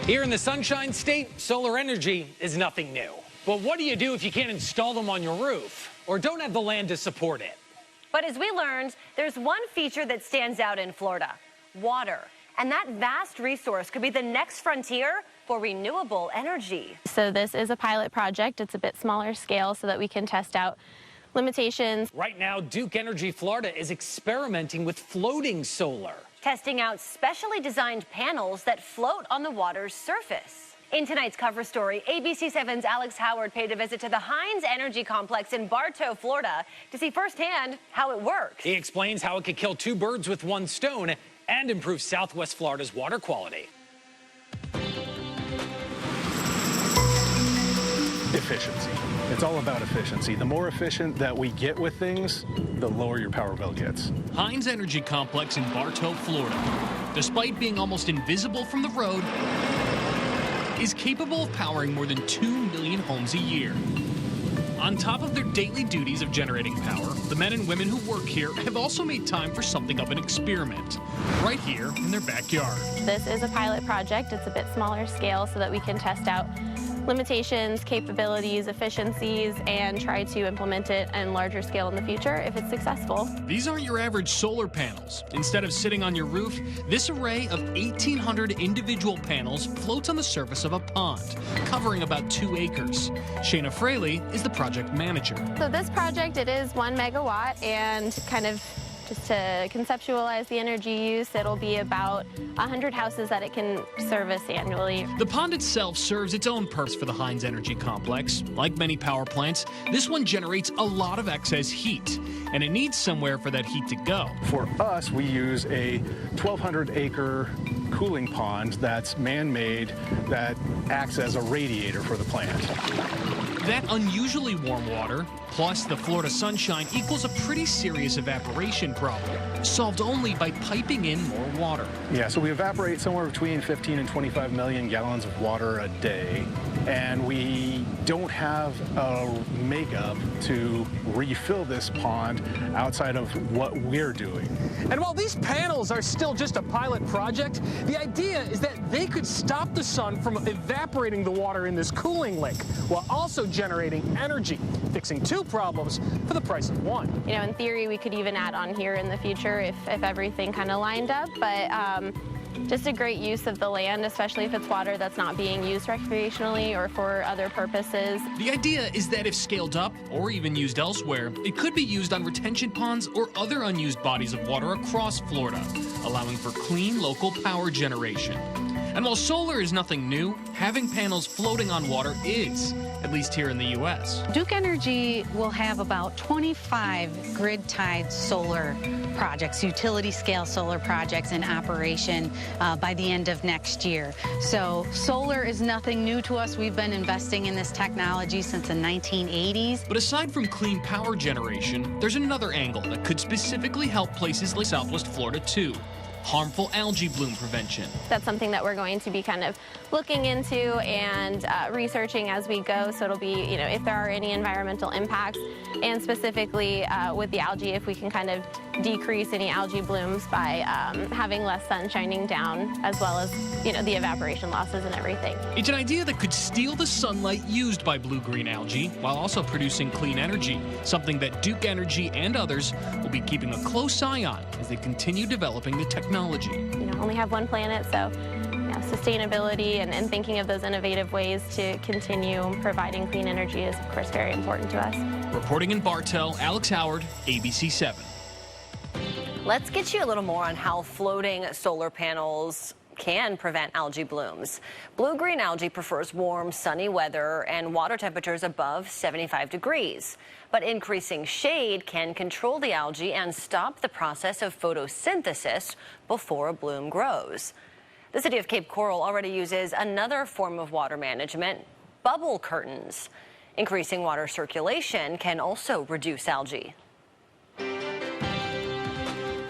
Here in the Sunshine State, solar energy is nothing new. But what do you do if you can't install them on your roof or don't have the land to support it? But as we learned, there's one feature that stands out in Florida: water. And that vast resource could be the next frontier for renewable energy. So this is a pilot project. It's a bit smaller scale so that we can test out limitations. Right now, Duke Energy Florida is experimenting with floating solar, Testing out specially designed panels that float on the water's surface. In tonight's cover story, ABC 7's Alex Howard paid a visit to the Hines Energy Complex in Bartow, Florida, to see firsthand how it works. He explains how it could kill two birds with one stone and improve Southwest Florida's water quality. Efficiency. It's all about efficiency. The more efficient that we get with things, the lower your power bill gets. Hines Energy Complex in Bartow, Florida, despite being almost invisible from the road, is capable of powering more than 2 million homes a year. On top of their daily duties of generating power, the men and women who work here have also made time for something of an experiment, right here in their backyard. This is a pilot project. It's a bit smaller scale so that we can test out limitations, capabilities, efficiencies, and try to implement it in larger scale in the future if it's successful. These aren't your average solar panels. Instead of sitting on your roof, this array of 1,800 individual panels floats on the surface of a pond, covering about 2 acres. Shayna Fraley is the project manager. So this project, it is 1 megawatt, and kind of just to conceptualize the energy use, it'll be about 100 houses that it can service annually. The pond itself serves its own purpose for the Hines Energy Complex. Like many power plants, this one generates a lot of excess heat, and it needs somewhere for that heat to go. For us, we use a 1,200-acre cooling pond that's man-made that acts as a radiator for the plant. That unusually warm water, plus the Florida sunshine, equals a pretty serious evaporation problem, solved only by piping in more water. Yeah, so we evaporate somewhere between 15 and 25 million gallons of water a day, and we don't have a makeup to refill this pond outside of what we're doing. And while these panels are still just a pilot project, the idea is that they could stop the sun from evaporating the water in this cooling lake while also generating energy, fixing 2 problems for the price of 1. You know, in theory, we could even add on here in the future if everything kind of lined up, but just a great use of the land, especially if it's water that's not being used recreationally or for other purposes. The idea is that if scaled up or even used elsewhere, it could be used on retention ponds or other unused bodies of water across Florida, allowing for clean local power generation. And while solar is nothing new, having panels floating on water is, at least here in the U.S. Duke Energy will have about 25 grid-tied solar projects, utility-scale solar projects in operation by the end of next year. So solar is nothing new to us. We've been investing in this technology since the 1980s. But aside from clean power generation, there's another angle that could specifically help places like Southwest Florida too: harmful algae bloom prevention. That's something that we're going to be kind of looking into and researching as we go. So it'll be, you know, if there are any environmental impacts, and specifically with the algae, if we can kind of decrease any algae blooms by having less sun shining down, as well as, you know, the evaporation losses and everything. It's an idea that could steal the sunlight used by blue-green algae while also producing clean energy, something that Duke Energy and others will be keeping a close eye on as they continue developing the technology. You know, only have one planet, so sustainability and thinking of those innovative ways to continue providing clean energy is, of course, very important to us. Reporting in Bartow, Alex Howard, ABC 7. Let's get you a little more on how floating solar panels can prevent algae blooms. Blue-green algae prefers warm, sunny weather and water temperatures above 75 degrees. But increasing shade can control the algae and stop the process of photosynthesis before a bloom grows. The city of Cape Coral already uses another form of water management: bubble curtains. Increasing water circulation can also reduce algae.